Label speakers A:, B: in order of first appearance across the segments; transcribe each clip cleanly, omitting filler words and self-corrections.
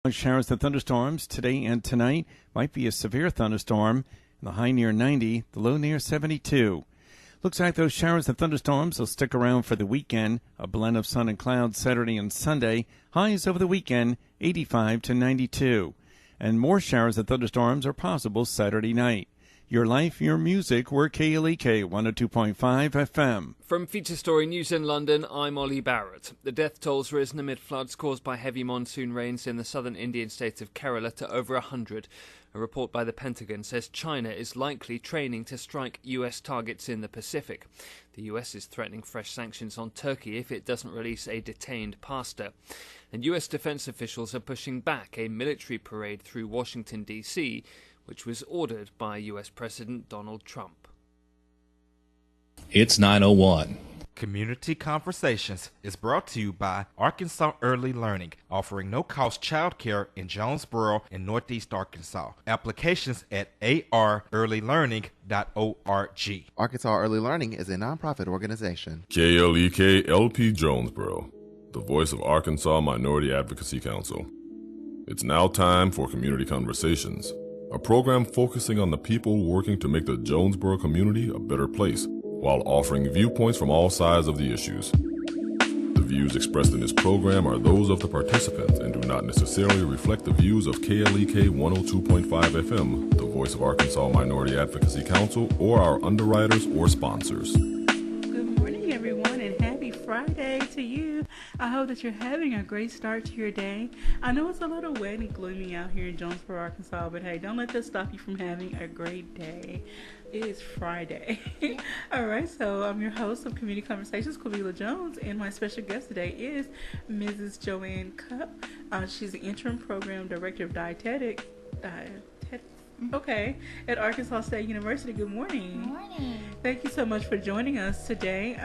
A: Showers and thunderstorms today and tonight. Might be a severe thunderstorm. The high near 90, the low near 72. Looks like those showers and thunderstorms will stick around for the weekend. A blend of sun and clouds Saturday and Sunday. Highs over the weekend, 85 to 92. And more showers and thunderstorms are possible Saturday night. Your life, your music. We're KLEK 102.5 FM.
B: From Feature Story News in London, I'm Ollie Barrett. The death toll's risen amid floods caused by heavy monsoon rains in the southern Indian state of Kerala to over 100. A report by the Pentagon says China is likely training to strike US targets in the Pacific. The US is threatening fresh sanctions on Turkey if it doesn't release a detained pastor. And US defense officials are pushing back a military parade through Washington, D.C., which was ordered by US President Donald Trump.
C: It's 9:01.
D: Community Conversations is brought to you by Arkansas Early Learning, offering no-cost childcare in Jonesboro and Northeast Arkansas. Applications at arearlylearning.org.
E: Arkansas Early Learning is a nonprofit organization.
F: KLEK LP Jonesboro, the voice of Arkansas Minority Advocacy Council. It's now time for Community Conversations, a program focusing on the people working to make the Jonesboro community a better place, while offering viewpoints from all sides of the issues. The views expressed in this program are those of the participants and do not necessarily reflect the views of KLEK 102.5 FM, the voice of Arkansas Minority Advocacy Council, or our underwriters or sponsors.
G: Good morning, everyone, and happy Friday to you. I hope that you're having a great start to your day. I know it's a little wet and gloomy out here in Jonesboro, Arkansas, but hey, don't let that stop you from having a great day. It is Friday. All right, so I'm your host of Community Conversations, Quavila Jones, and my special guest today is Mrs. JoAnn Cupp. She's the interim program director of dietetics. Okay, at Arkansas State University. Good morning.
H: Good morning.
G: Thank you so much for joining us today.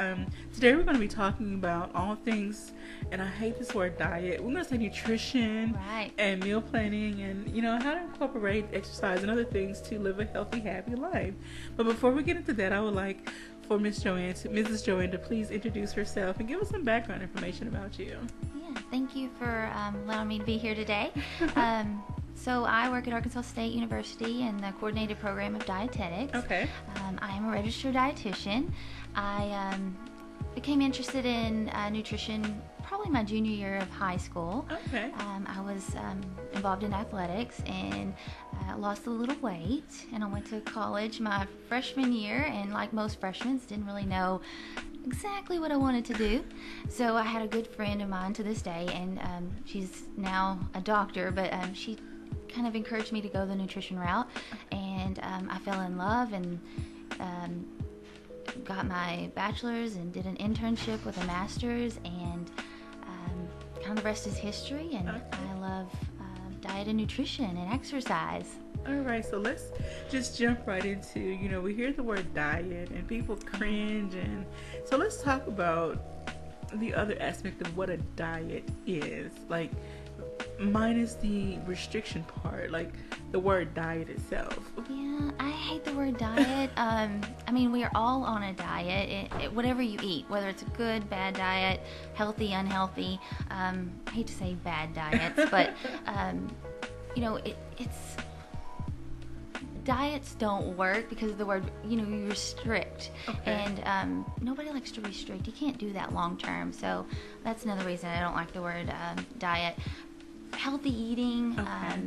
G: Today we're going to be talking about all things, and I hate this word diet. We're going to say nutrition,
H: right,
G: and meal planning, and how to incorporate exercise and other things to live a healthy, happy life. But before we get into that, I would like for Mrs. JoAnn to please introduce herself and give us some background information about you.
H: Yeah, thank you for allowing me to be here today. So I work at Arkansas State University in the coordinated program of dietetics.
G: Okay.
H: I am a registered dietitian. I became interested in nutrition probably my junior year of high school.
G: Okay.
H: I was involved in athletics and lost a little weight, and I went to college my freshman year, and like most freshmen, didn't really know exactly what I wanted to do. So I had a good friend of mine to this day, and she's now a doctor, but she kind of encouraged me to go the nutrition route, and I fell in love and got my bachelor's and did an internship with a master's, and kind of the rest is history, and
G: okay.
H: I love diet and nutrition and exercise.
G: All right, so let's just jump right into, we hear the word diet and people cringe, and so let's talk about the other aspect of what a diet is, like minus the restriction part, like the word diet itself.
H: Yeah, I hate the word diet. I mean, we are all on a diet, whatever you eat, whether it's a good, bad diet, healthy, unhealthy. I hate to say bad diets, but it's diets don't work because of the word, you restrict.
G: Okay.
H: And nobody likes to restrict. You can't do that long term. So that's another reason I don't like the word diet. Healthy eating,
G: okay.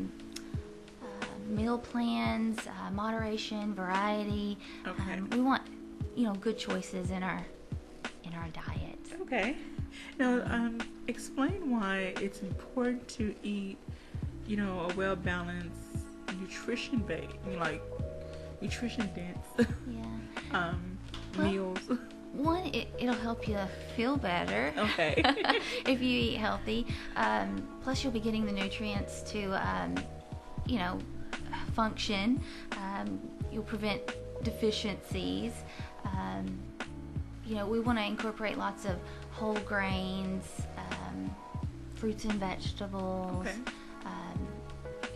H: Meal plans, moderation, variety.
G: Okay.
H: We want, good choices in our diet.
G: Okay. Now, explain why it's important to eat, a well-balanced, nutrition-based, nutrition dense
H: Yeah.
G: meals.
H: One, it'll help you feel better.
G: Okay.
H: If you eat healthy. Plus, you'll be getting the nutrients to, function. You'll prevent deficiencies. We want to incorporate lots of whole grains, fruits and vegetables.
G: Okay.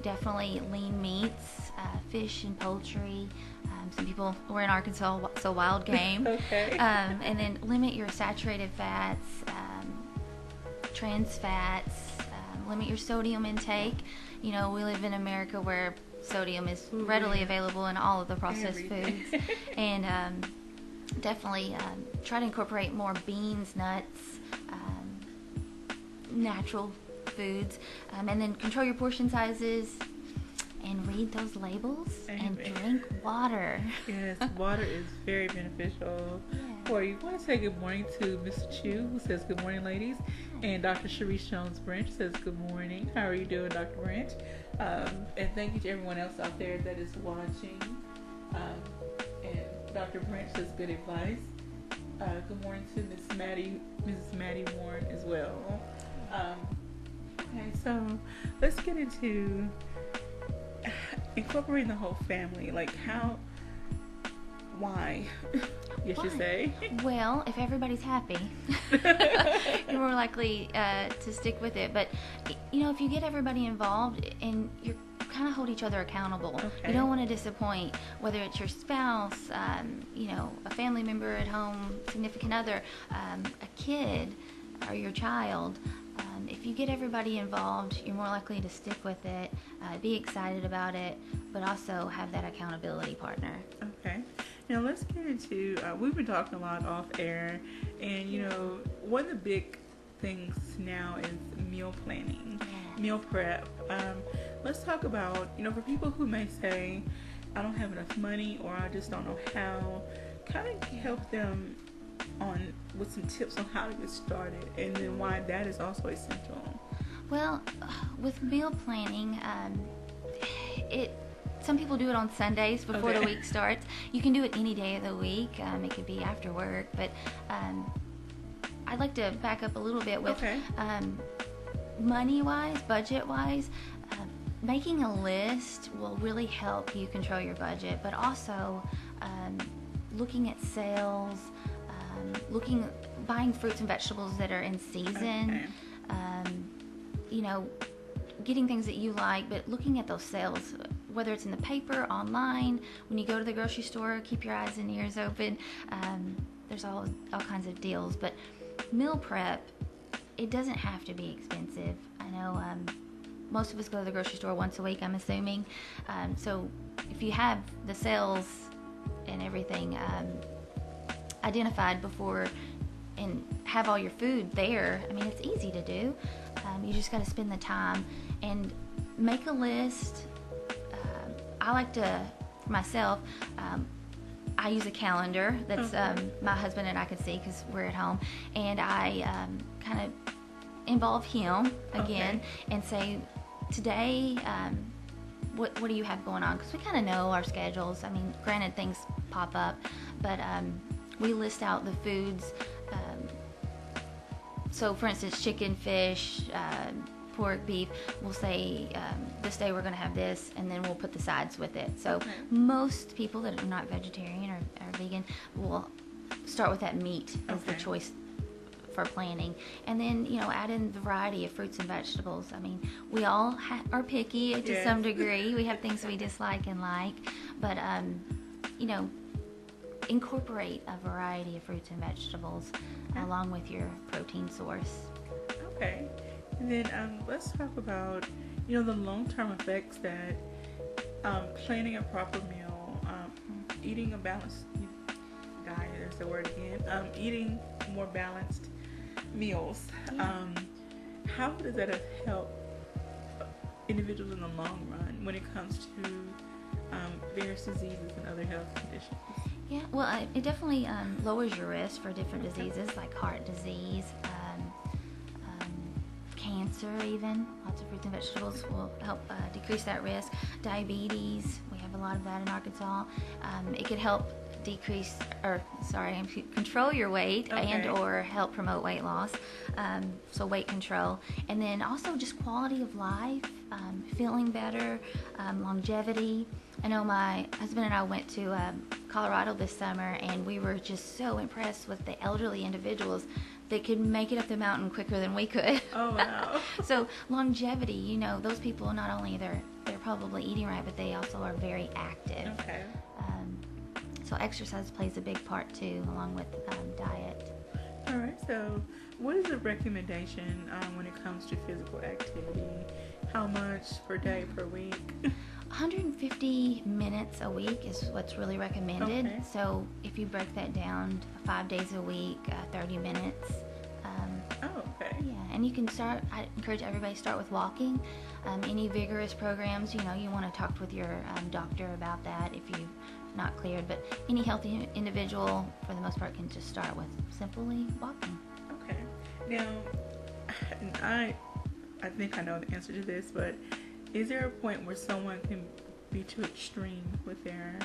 H: Definitely lean meats, fish and poultry. Some people, we're in Arkansas, so wild game.
G: Okay.
H: And then limit your saturated fats, trans fats, limit your sodium intake. You know, we live in America where sodium is readily available in all of the processed foods. And definitely try to incorporate more beans, nuts, natural foods, and then control your portion sizes and read those labels and drink water.
G: Yes, water is very beneficial for you. I want to say good morning to Mr. Chu, who says good morning, ladies, and Dr. Sharice Jones-Branch says good morning. How are you doing, Dr. Branch? And thank you to everyone else out there that is watching. And Dr. Branch says good advice. Good morning to Mrs. Maddie Warren as well. Okay, so let's get into incorporating the whole family. Like why? You should say.
H: Well, if everybody's happy, you're more likely to stick with it. But, you know, if you get everybody involved and you kind of hold each other accountable, you don't want to disappoint, whether it's your spouse, you know, a family member at home, significant other, a kid, or your child. If you get everybody involved, you're more likely to stick with it, be excited about it, but also have that accountability partner.
G: Okay. Now let's get into, we've been talking a lot off air, and you know, one of the big things now is meal planning, meal prep. Let's talk about, you know, for people who may say, I don't have enough money, or I just don't know how, kind of help them with some tips on how to get started, and then why that is also essential.
H: Well, with meal planning, some people do it on Sundays before the week starts. You can do it any day of the week. It could be after work, but I'd like to back up a little bit with money-wise, budget-wise. Making a list will really help you control your budget, but also looking at sales, buying fruits and vegetables that are in season, you know, getting things that you like, but looking at those sales, whether it's in the paper, online, when you go to the grocery store, keep your eyes and ears open. There's all kinds of deals, but meal prep, it doesn't have to be expensive. I know most of us go to the grocery store once a week, I'm assuming. So if you have the sales and everything identified before and have all your food there, I mean, it's easy to do. You just got to spend the time and make a list. I like to, for myself, I use a calendar that's my husband and I can see because we're at home, and I kind of involve him again and say, today, what do you have going on? Because we kind of know our schedules. I mean, granted, things pop up, but we list out the foods. So, for instance, chicken, fish, pork, beef, we'll say this day we're going to have this, and then we'll put the sides with it. So most people that are not vegetarian or vegan will start with that meat as the choice for planning, and then, you know, add in variety of fruits and vegetables. I mean, we all are picky to some degree. We have things we dislike and like, but you know, incorporate a variety of fruits and vegetables along with your protein source.
G: Okay. And then let's talk about, you know, the long-term effects that planning a proper meal, eating a balanced diet, there's the word again, eating more balanced meals. How does that help individuals in the long run when it comes to various diseases and other health conditions?
H: Yeah, well, it definitely lowers your risk for different diseases like heart disease, cancer even. Lots of fruits and vegetables will help decrease that risk. Diabetes, we have a lot of that in Arkansas. It could help control your weight and or help promote weight loss. So weight control. And then also just quality of life, feeling better, longevity. I know my husband and I went to Colorado this summer, and we were just so impressed with the elderly individuals that could make it up the mountain quicker than we could. Oh, wow. So longevity, you know, those people, not only they're probably eating right, but they also are very active. Okay. So exercise plays a big part too, along with diet.
G: All right, so what is the recommendation when it comes to physical activity? How much per day, per week?
H: 150 minutes a week is what's really recommended.
G: Okay.
H: So if you break that down 5 days a week, 30 minutes.
G: Oh, okay.
H: Yeah, and you can start, I encourage everybody to start with walking. Any vigorous programs, you want to talk with your doctor about that if you're not cleared. But any healthy individual, for the most part, can just start with simply walking.
G: Okay. Now, I think I know the answer to this, but is there a point where someone can be too extreme with their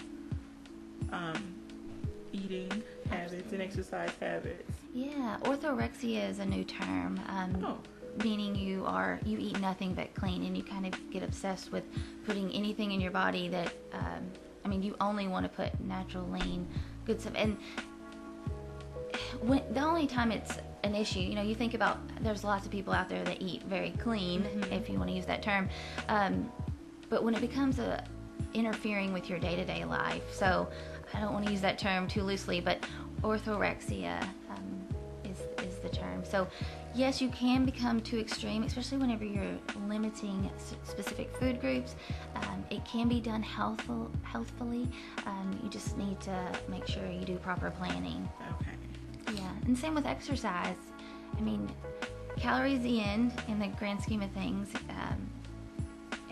G: eating habits and exercise habits?
H: Yeah, orthorexia is a new term, meaning you eat nothing but clean, and you kind of get obsessed with putting anything in your body that, you only want to put natural, lean, good stuff. And the only time it's an issue, you think about, there's lots of people out there that eat very clean, if you want to use that term, but when it becomes interfering with your day-to-day life, so I don't want to use that term too loosely, but orthorexia is the term. So yes, you can become too extreme, especially whenever you're limiting specific food groups. It can be done healthfully. You just need to make sure you do proper planning.
G: Okay.
H: Yeah, and same with exercise. Calories in the grand scheme of things,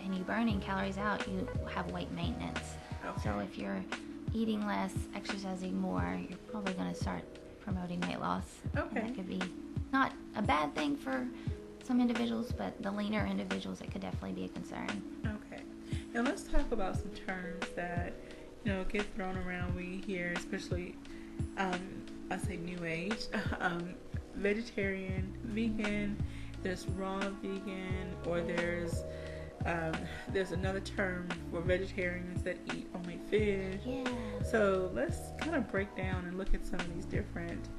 H: and you burning calories out, you have weight maintenance.
G: Okay.
H: So if you're eating less, exercising more, you're probably going to start promoting weight loss.
G: Okay.
H: And that could be not a bad thing for some individuals, but the leaner individuals, it could definitely be a concern.
G: Okay. Now let's talk about some terms that, get thrown around. We hear, especially, I say new age, vegetarian, vegan, there's raw vegan, or there's another term for vegetarians that eat only fish.
H: Yeah.
G: So let's kind of break down and look at some of these different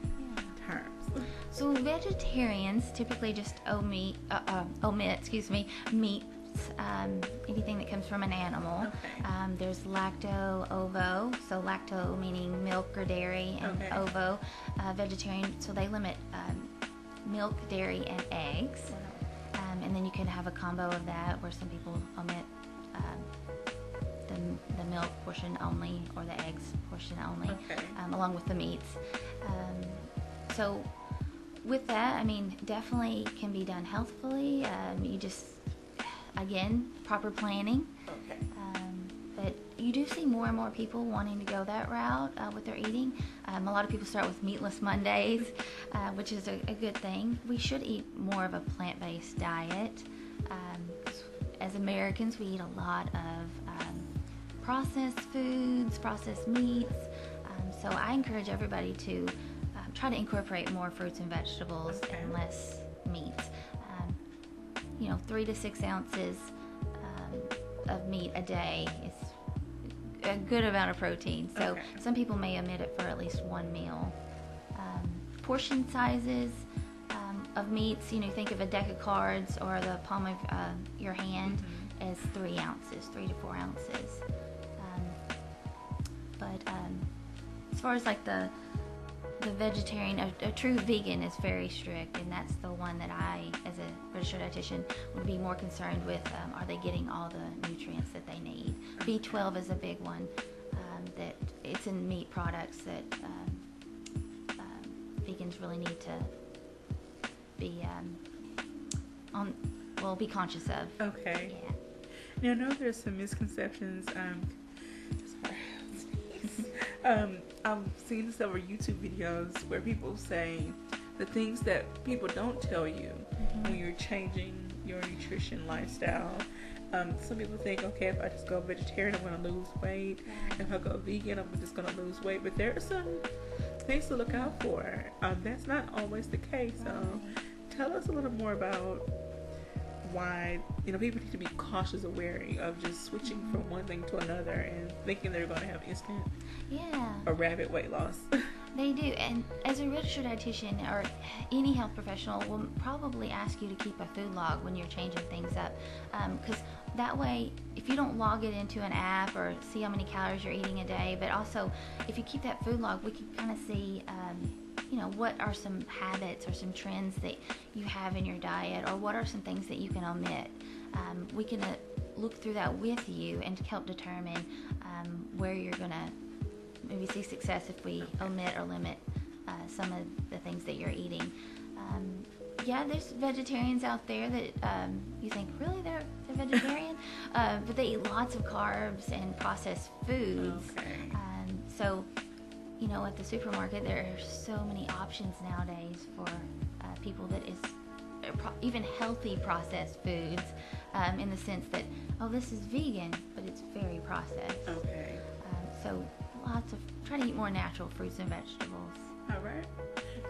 G: terms.
H: So vegetarians typically just omit meats, anything that comes from an animal.
G: Okay.
H: There's lacto-ovo, so lacto meaning milk or dairy, and
G: Okay.
H: ovo, vegetarian, so they limit milk, dairy, and eggs. And then you can have a combo of that where some people omit the milk portion only, or the eggs portion only,
G: Okay.
H: along with the meats. So with that, definitely can be done healthfully. You just, again, proper planning.
G: Okay.
H: But you do see more and more people wanting to go that route with their eating. A lot of people start with meatless Mondays, which is a good thing. We should eat more of a plant-based diet. As Americans, we eat a lot of processed foods, processed meats. So I encourage everybody to try to incorporate more fruits and vegetables
G: Okay.
H: and less meats. 3 to 6 ounces of meat a day is a good amount of protein. So
G: Okay.
H: some people may omit it for at least one meal. Portion sizes of meats, think of a deck of cards or the palm of your hand as 3 ounces, 3 to 4 ounces. But as far as like the vegetarian, a true vegan is very strict, and that's the one that I, as a registered dietitian, would be more concerned with. Are they getting all the nutrients that they need? B12 is a big one, that it's in meat products that vegans really need to be be conscious of.
G: Okay.
H: Yeah.
G: Now, I know there's some misconceptions. I've seen several YouTube videos where people say the things that people don't tell you when you're changing your nutrition lifestyle. Some people think, okay, if I just go vegetarian, I'm going to lose weight. If I go vegan, I'm just going to lose weight. But there are some things to look out for. That's not always the case. So tell us a little more about why people need to be cautious or wary of just switching from one thing to another and thinking they're going to have instant or rapid weight loss.
H: They do, and as a registered dietitian or any health professional will probably ask you to keep a food log when you're changing things up, because that way, if you don't log it into an app or see how many calories you're eating a day, but also if you keep that food log, we can kind of see what are some habits or some trends that you have in your diet, or what are some things that you can omit. We can look through that with you and help determine where you're going to maybe see success if we omit or limit some of the things that you're eating. There's vegetarians out there that you think, really, they're vegetarian? But they eat lots of carbs and processed foods.
G: Okay.
H: So, at the supermarket, there are so many options nowadays for people that is even healthy processed foods, in the sense that, this is vegan, but it's very processed.
G: Okay.
H: So try to eat more natural fruits and vegetables.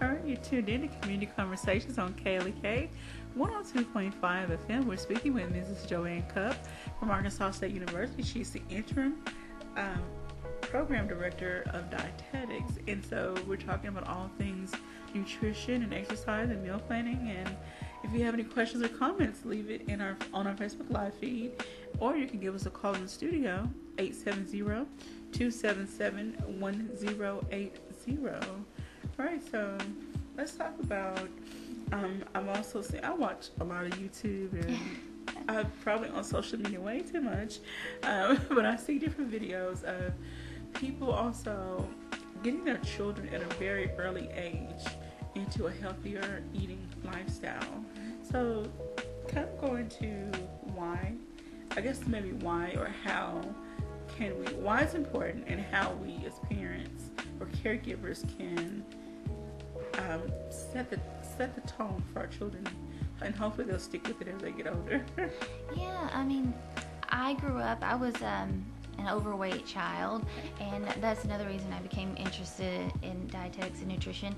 G: All right, you're tuned in to Community Conversations on KLEK 102.5 FM. We're speaking with Mrs. JoAnn Cupp from Arkansas State University. She's the interim program director of dietetics, and so we're talking about all things nutrition and exercise and meal planning. And if you have any questions or comments, leave it on our Facebook Live feed, or you can give us a call in the studio, 870-277-1080. All right, so let's talk about, I'm also saying, I watch a lot of YouTube, and I'm probably on social media way too much, but I see different videos of people also getting their children at a very early age into a healthier eating lifestyle. So kind of go into why or how why it's important, and how we as parents or caregivers can set the tone for our children, and hopefully they'll stick with it as they get older.
H: I grew up, I was an overweight child, and that's another reason I became interested in dietetics and nutrition.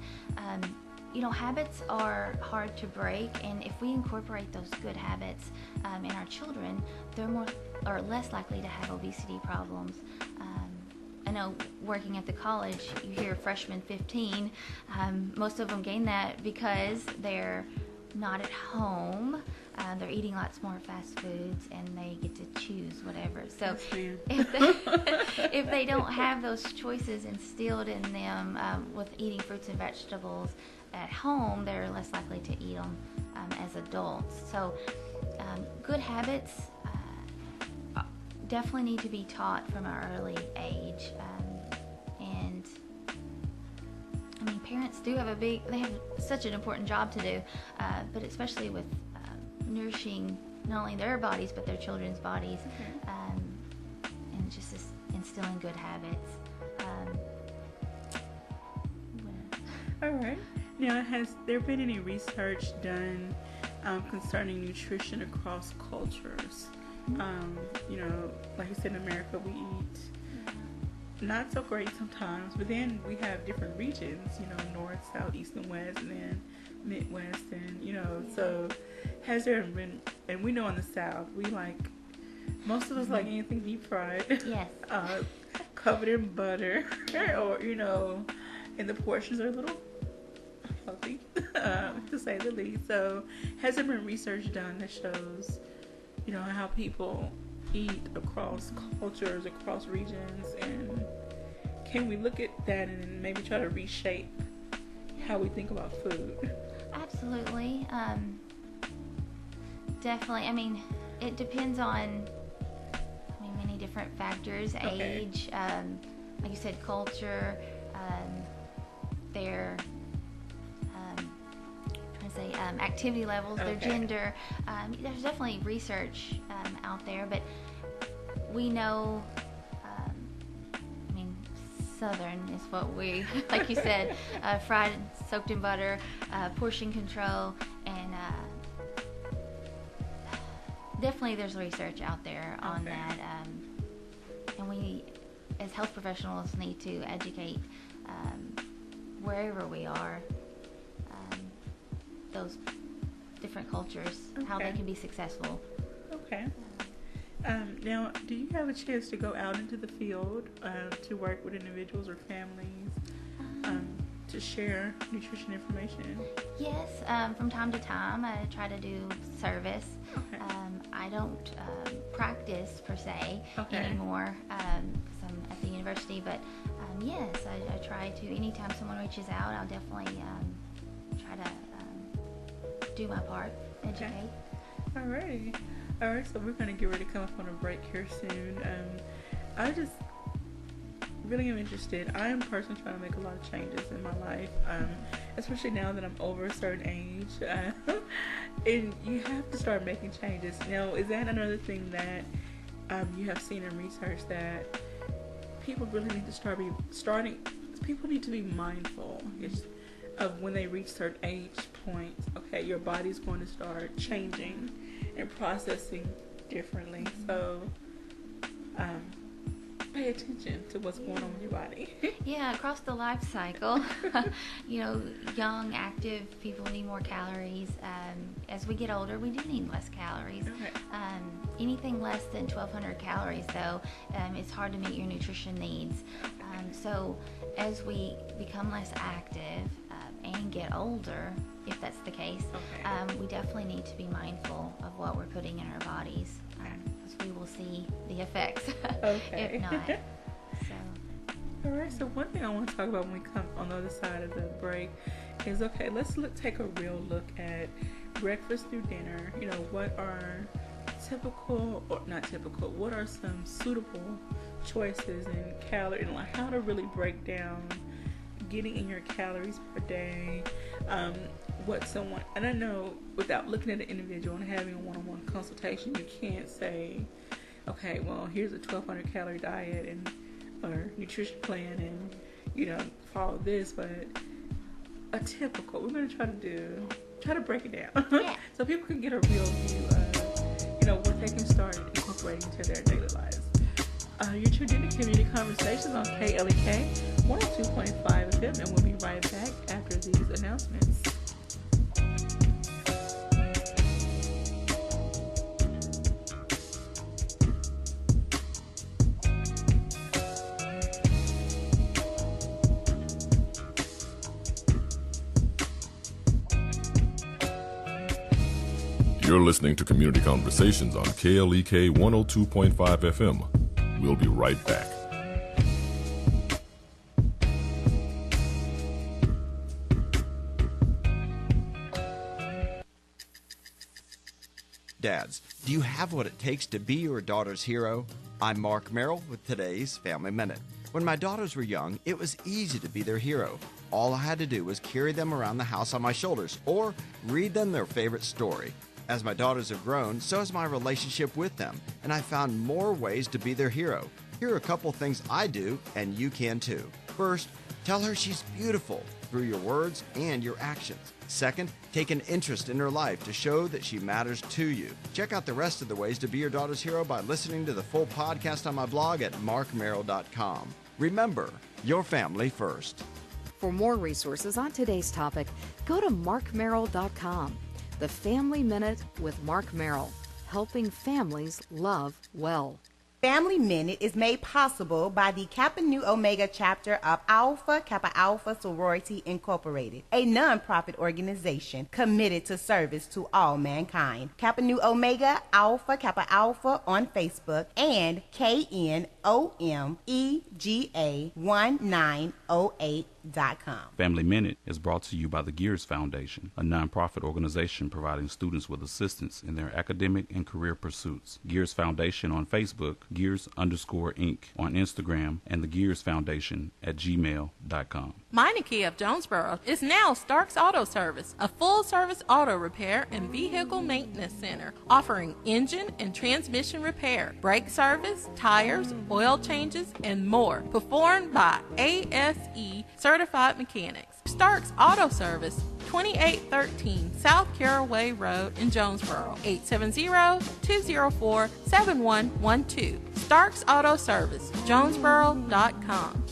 H: Habits are hard to break, and if we incorporate those good habits in our children, they're more or less likely to have obesity problems. I know working at the college, you hear freshmen 15, most of them gain that because they're not at home. They're eating lots more fast foods, and they get to choose whatever. So if they don't have those choices instilled in them with eating fruits and vegetables at home, they're less likely to eat them as adults. So good habits definitely need to be taught from an early age. Parents do have they have such an important job to do, but especially with nourishing not only their bodies but their children's bodies, and just instilling good habits.
G: All right. Now, has there been any research done concerning nutrition across cultures? Like you said, in America, we eat not so great sometimes, but then we have different regions, north, south, east, and west, and then Midwest, and so has there been, and we know in the South, we most of us like anything deep fried,
H: yes,
G: covered in butter, or and the portions are a little healthy, to say the least. So has there been research done that shows how people eat across cultures, across regions, and can we look at that and maybe try to reshape how we think about food?
H: Absolutely. Definitely. It depends on many different factors.
G: Okay.
H: Age, like you said, culture, their activity levels, their gender. There's definitely research out there, but we know, Southern is what we, like you said, fried, soaked in butter, portion control, and definitely there's research out there on that. And we, as health professionals, need to educate wherever we are, those different cultures, how they can be successful.
G: Okay. Now, do you have a chance to go out into the field to work with individuals or families to share nutrition information?
H: Yes, from time to time I try to do service.
G: Okay.
H: I don't practice per se
G: Okay.
H: anymore because I'm at the university. But yes, I try to. Anytime someone reaches out, I'll definitely try to do my part, educate.
G: Alrighty. Alright, so we're going to get ready to come up on a break here soon. I just really am interested. I am personally trying to make a lot of changes in my life, especially now that I'm over a certain age. And you have to start making changes. Now, is that another thing that you have seen in research, that people really need to people need to be mindful of when they reach certain age points? Okay, your body's going to start changing and processing differently. So, pay attention to what's going on with your body.
H: Yeah, across the life cycle, young, active people need more calories. As we get older, we do need less calories.
G: Okay.
H: Anything less than 1,200 calories, though, it's hard to meet your nutrition needs. So as we become less active and get older, if that's the case, we definitely need to be mindful of what we're putting in our bodies, because we will see the effects if not. So.
G: All right, so one thing I want to talk about when we come on the other side of the break is, let's take a real look at breakfast through dinner. What are what are some suitable choices in calorie, and like how to really break down getting in your calories per day. And I know without looking at an individual and having a one-on-one consultation, you can't say, okay, well, here's a 1,200 calorie diet or nutrition plan, and follow this. But a typical, we're going to try to break it down, so people can get a real view of what they can start incorporating into their daily lives. You're tuned into Community Conversations on KLEK 102.5 FM, and we'll be right back after these announcements.
F: You're listening to Community Conversations on KLEK 102.5 FM. We'll be right back.
C: Dads, do you have what it takes to be your daughter's hero? I'm Mark Merrill with today's Family Minute. When my daughters were young, it was easy to be their hero. All I had to do was carry them around the house on my shoulders or read them their favorite story. As my daughters have grown, so has my relationship with them, and I found more ways to be their hero. Here are a couple things I do, and you can too. First, tell her she's beautiful through your words and your actions. Second, take an interest in her life to show that she matters to you. Check out the rest of the ways to be your daughter's hero by listening to the full podcast on my blog at markmerrill.com. Remember, your family first.
I: For more resources on today's topic, go to markmerrill.com. The Family Minute with Mark Merrill, helping families love well.
J: Family Minute is made possible by the Kappa Nu Omega chapter of Alpha Kappa Alpha Sorority Incorporated, a non-profit organization committed to service to all mankind. Kappa Nu Omega Alpha Kappa Alpha on Facebook and KNOMEGA1908.com.
K: Family Minute is brought to you by the Gears Foundation, a non-profit organization providing students with assistance in their academic and career pursuits. Gears Foundation on Facebook, Gears_Inc. on Instagram, and the Gears Foundation at gmail.com.
L: Meineke of Jonesboro is now Starks Auto Service, a full-service auto repair and vehicle maintenance center, offering engine and transmission repair, brake service, tires, oil changes, and more, performed by ASE certified mechanics. Starks Auto Service, 2813 South Caraway Road in Jonesboro, 870-204-7112. Starks Auto Service, Jonesboro.com.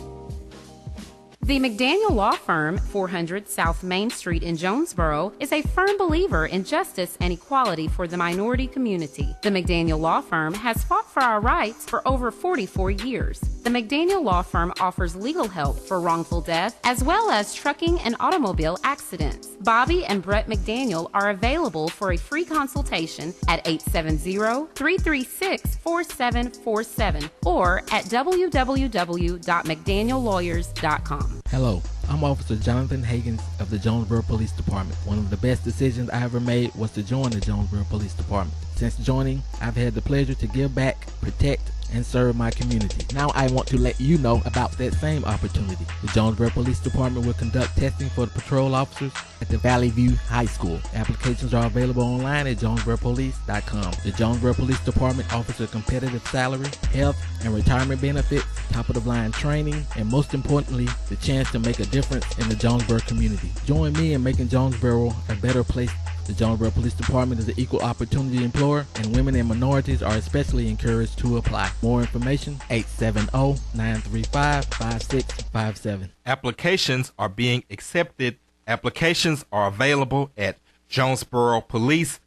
M: The McDaniel Law Firm, 400 South Main Street in Jonesboro, is a firm believer in justice and equality for the minority community. The McDaniel Law Firm has fought for our rights for over 44 years. The McDaniel Law Firm offers legal help for wrongful death as well as trucking and automobile accidents. Bobby and Brett McDaniel are available for a free consultation at 870-336-4747 or at www.mcdaniellawyers.com.
N: Hello, I'm Officer Jonathan Hagens of the Jonesboro Police Department. One of the best decisions I ever made was to join the Jonesboro Police Department. Since joining, I've had the pleasure to give back, protect, and serve my community. Now I want to let you know about that same opportunity. The Jonesboro Police Department will conduct testing for the patrol officers at the Valley View High School. Applications are available online at jonesboropolice.com. The Jonesboro Police Department offers a competitive salary, health, and retirement benefits, top-of-the-line training, and most importantly, the chance to make a difference in the Jonesboro community. Join me in making Jonesboro a better place. The Jonesboro Police Department is an equal opportunity employer, and women and minorities are especially encouraged to apply. More information, 870-935-5657.
D: Applications are being accepted. Applications are available at jonesboropolice.com.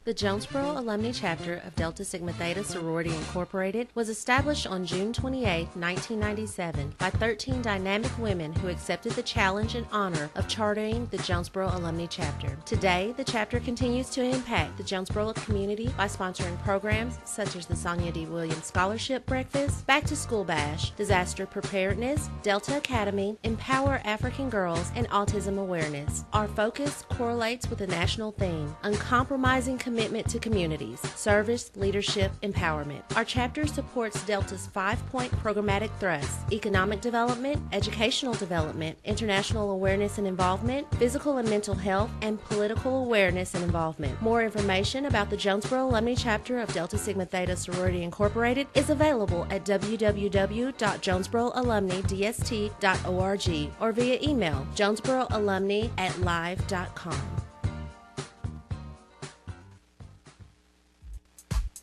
O: The Jonesboro Alumni Chapter of Delta Sigma Theta Sorority Incorporated was established on June 28, 1997 by 13 dynamic women who accepted the challenge and honor of chartering the Jonesboro Alumni Chapter. Today, the chapter continues to impact the Jonesboro community by sponsoring programs such as the Sonia D. Williams Scholarship Breakfast, Back to School Bash, Disaster Preparedness, Delta Academy, Empower African Girls, and Autism Awareness. Our focus correlates with the national theme, uncompromising commitment to communities, service, leadership, empowerment. Our chapter supports Delta's 5-point programmatic thrusts: economic development, educational development, international awareness and involvement, physical and mental health, and political awareness and involvement. More information about the Jonesboro Alumni Chapter of Delta Sigma Theta Sorority Incorporated is available at www.jonesboroalumnidst.org or via email jonesboroalumni@live.com.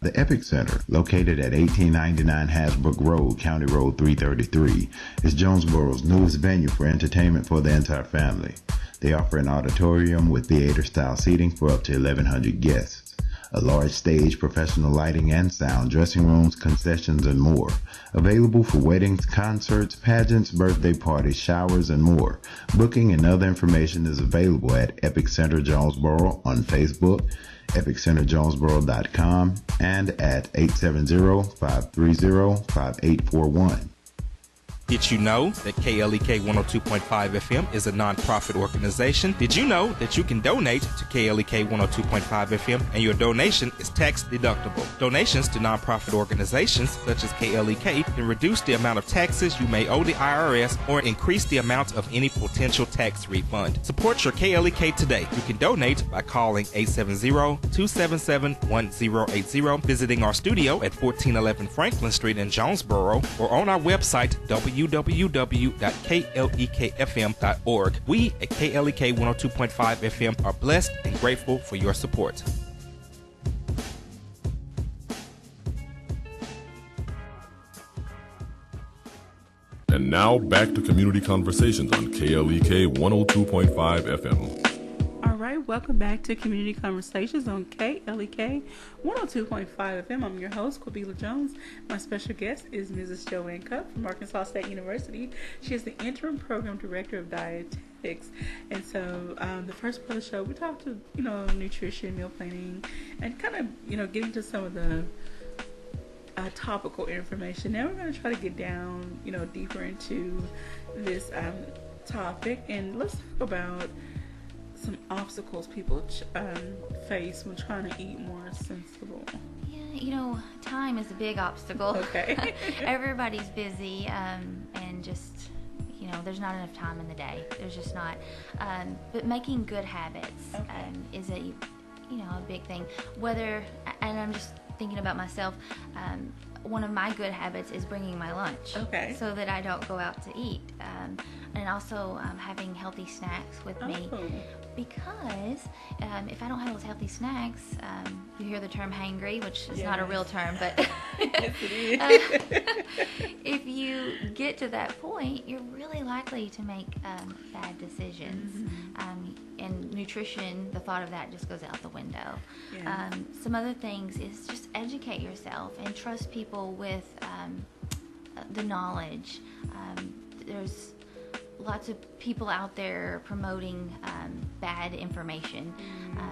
P: The Epic Center, located at 1899 Hasbrook Road, County Road 333, is Jonesboro's newest venue for entertainment for the entire family. They offer an auditorium with theater-style seating for up to 1,100 guests, a large stage, professional lighting and sound, dressing rooms, concessions, and more. Available for weddings, concerts, pageants, birthday parties, showers, and more. Booking and other information is available at Epic Center Jonesboro on Facebook, epiccenterjonesboro.com, and at 870-530-5841.
D: Did you know that KLEK 102.5 FM is a non-profit organization? Did you know that you can donate to KLEK 102.5 FM and your donation is tax deductible? Donations to non-profit organizations such as KLEK can reduce the amount of taxes you may owe the IRS or increase the amount of any potential tax refund. Support your KLEK today. You can donate by calling 870-277-1080, visiting our studio at 1411 Franklin Street in Jonesboro, or on our website www.klekfm.org. We at KLEK 102.5 FM are blessed and grateful for your support.
F: And now back to Community Conversations on KLEK 102.5 FM.
G: All right, welcome back to Community Conversations on KLEK 102.5 FM. I'm your host, Quabila Jones. My special guest is Mrs. JoAnn Cupp from Arkansas State University. She is the interim program director of dietetics. And so the first part of the show, we talked to, nutrition, meal planning, and kind of, getting to some of the topical information. Now we're going to try to get down, deeper into this topic. And let's talk about some obstacles people face when trying to eat more sensible.
H: Yeah, time is a big obstacle.
G: Okay.
H: Everybody's busy, and just, there's not enough time in the day. There's just not. But making good habits is a big thing. And I'm just thinking about myself, one of my good habits is bringing my lunch.
G: Okay.
H: So that I don't go out to eat. And also having healthy snacks with me. Because if I don't have those healthy snacks, you hear the term hangry, which is not a real term, but
G: yes, it is.
H: If you get to that point, you're really likely to make bad decisions. And nutrition, the thought of that just goes out the window. Some other things is just educate yourself and trust people with the knowledge. There's lots of people out there promoting bad information.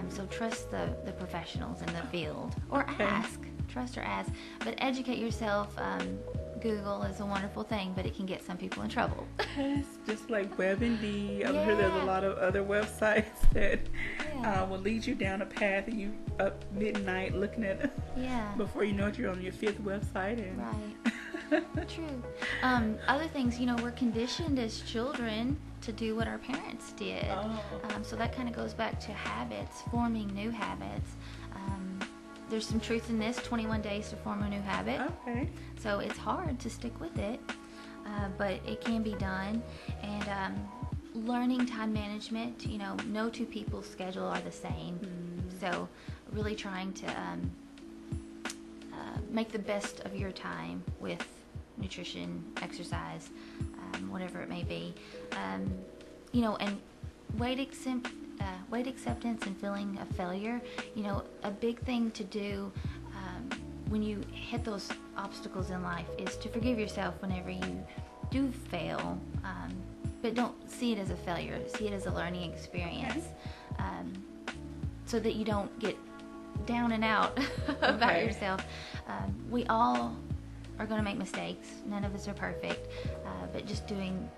H: So trust the professionals in the field, or ask. Trust or ask. But educate yourself. Google is a wonderful thing, but it can get some people in trouble.
G: Yes, just like WebMD. I'm sure there's a lot of other websites that will lead you down a path, and you up midnight looking at before you know it, you're on your 5th website. And
H: right. True. Other things, we're conditioned as children to do what our parents did. So that kind of goes back to habits, forming new habits. There's some truth in this, 21 days to form a new habit.
G: Okay.
H: So it's hard to stick with it, but it can be done. And learning time management, no two people's schedule are the same. So really trying to make the best of your time with nutrition, exercise, whatever it may be. And weight acceptance and feeling of failure, a big thing to do when you hit those obstacles in life is to forgive yourself whenever you do fail, but don't see it as a failure. See it as a learning experience, so that you don't get down and out about yourself. We all are going to make mistakes. None of us are perfect, but just doing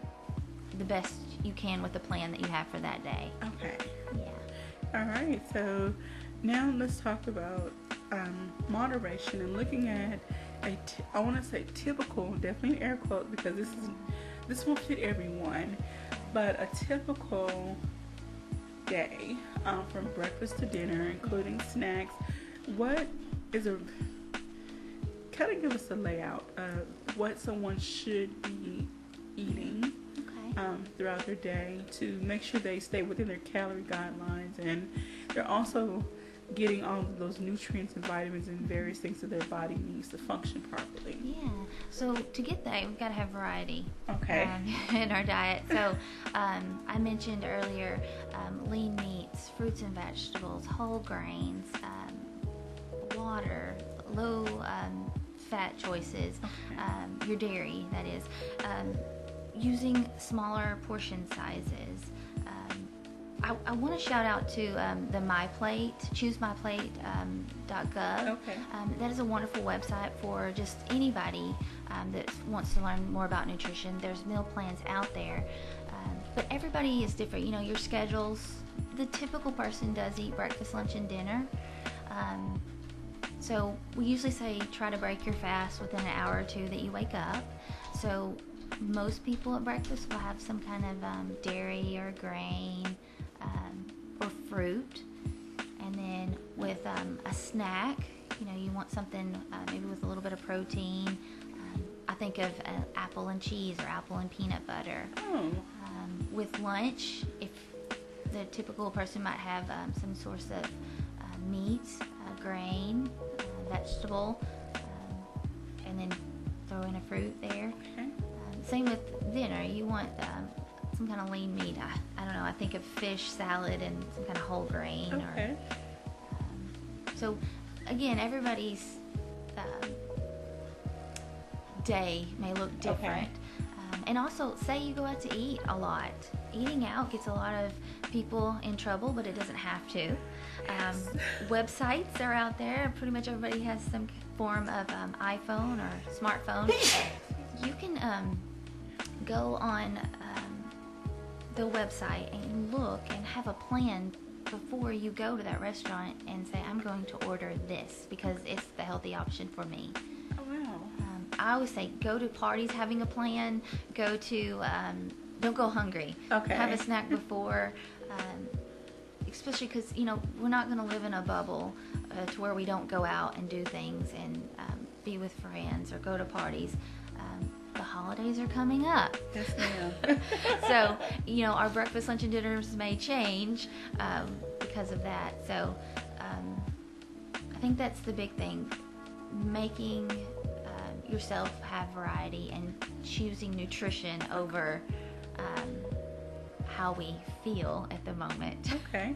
H: the best you can with the plan that you have for that day.
G: Okay.
H: Yeah.
G: All right. So now let's talk about moderation and looking at I want to say typical, definitely air quotes, because this won't fit everyone, but a typical day from breakfast to dinner, including snacks. What is kind of give us a layout of what someone should be eating throughout their day to make sure they stay within their calorie guidelines, and they're also getting all of those nutrients and vitamins and various things that their body needs to function properly.
H: Yeah. So to get that, we've got to have variety.
G: Okay.
H: In our diet. So I mentioned earlier lean meats, fruits and vegetables, whole grains, water, low fat choices, your dairy, that is. Using smaller portion sizes. I want to shout out to the MyPlate, ChooseMyPlate.gov.
G: Okay.
H: That is a wonderful website for just anybody that wants to learn more about nutrition. There's meal plans out there, but everybody is different. Your schedules. The typical person does eat breakfast, lunch, and dinner. So we usually say try to break your fast within an hour or two that you wake up. So most people at breakfast will have some kind of dairy or grain or fruit, and then with a snack, you want something maybe with a little bit of protein. I think of apple and cheese or apple and peanut butter. With lunch, if the typical person might have some source of meat, grain, vegetable, and then throw in a fruit there.
G: Okay.
H: Same with dinner. You want some kind of lean meat. I don't know. I think of fish, salad, and some kind of whole grain.
G: Okay.
H: So, again, everybody's day may look different. And also, say you go out to eat a lot. Eating out gets a lot of people in trouble, but it doesn't have to. Websites are out there. Pretty much everybody has some form of iPhone or smartphone. You can go on the website and look and have a plan before you go to that restaurant and say, I'm going to order this because it's the healthy option for me.
G: Oh, wow.
H: I always say go to parties having a plan. Go to, don't go hungry.
G: Okay.
H: Have a snack before, especially because, we're not going to live in a bubble to where we don't go out and do things and be with friends or go to parties. The holidays are coming up.
G: Yes, ma'am.
H: So, our breakfast, lunch, and dinners may change because of that. So, I think that's the big thing. Making yourself have variety and choosing nutrition over how we feel at the moment.
G: Okay.